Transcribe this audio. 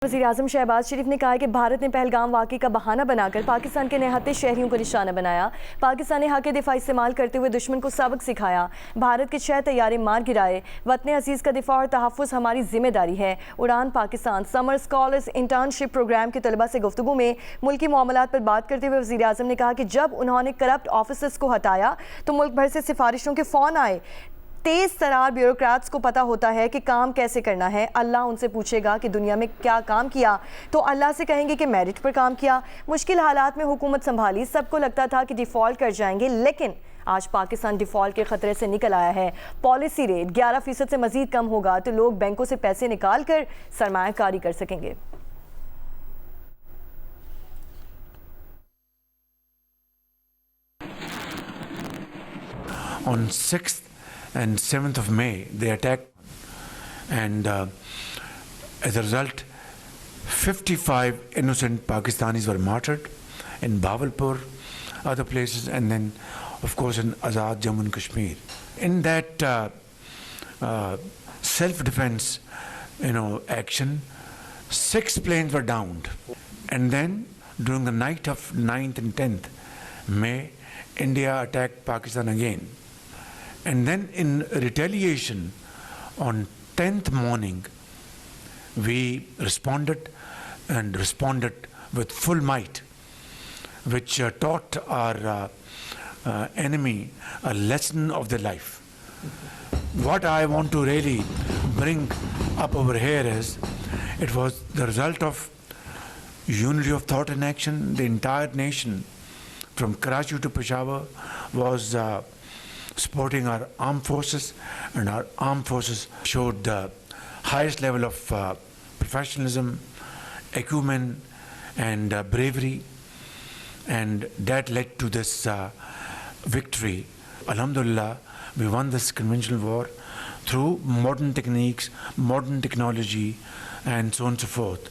वज़ीर-ए-आज़म शहबाज शरीफ ने कहा है कि भारत ने पहलगाम वाक़े का बहाना बनाकर पाकिस्तान के निहत्थे शहरियों को निशाना बनाया। पाकिस्तान ने हक़ दिफा इस्तेमाल करते हुए दुश्मन को सबक सिखाया। भारत के 6 तैयारे मार गिराए। वतन अज़ीज़ का दिफा और तहफ़्फ़ुज़ हमारी जिम्मेदारी है। Udaan Pakistan summer scholars internship program के तलबा से गुफ्तगू में मुल्की मामलात पर बात करते हुए वज़ीर-ए-आज़म ने कहा कि जब उन्होंने करप्ट ऑफिसर्स को हटाया तो मुल्क भर से सिफारिशों के फ़ोन आए। तेज तरार ब्यूरोक्रेट्स को पता होता है कि काम कैसे करना है। अल्लाह उनसे पूछेगा कि दुनिया में क्या काम किया, तो अल्लाह से कहेंगे कि मेरिट पर काम किया। मुश्किल हालात में हुकूमत संभाली, सबको लगता था कि डिफ़ॉल्ट कर जाएंगे, लेकिन आज पाकिस्तान डिफ़ॉल्ट के ख़तरे से निकल आया है। पॉलिसी रेट 11% से मज़ीद कम होगा तो लोग बैंकों से पैसे निकाल कर सरमायाकारी कर सकेंगे। On 6th and 7th of May, they attacked, and as a result, 55 innocent Pakistanis were martyred in Bahawalpur, other places, and then, of course, in Azad Jammu and Kashmir. In that self-defense, action, 6 planes were downed, and then during the night of 9th and 10th May, India attacked Pakistan again. And then in retaliation, on 10th morning, we responded with full might, which taught our enemy a lesson of their life. What I want to really bring up over here is, it was the result of unity of thought and action. The entire nation, from Karachi to Peshawar, was supporting our armed forces, and our armed forces showed the highest level of professionalism, acumen, and bravery, and that led to this victory. Alhamdulillah, we won this conventional war through modern techniques, modern technology, and so on and so forth.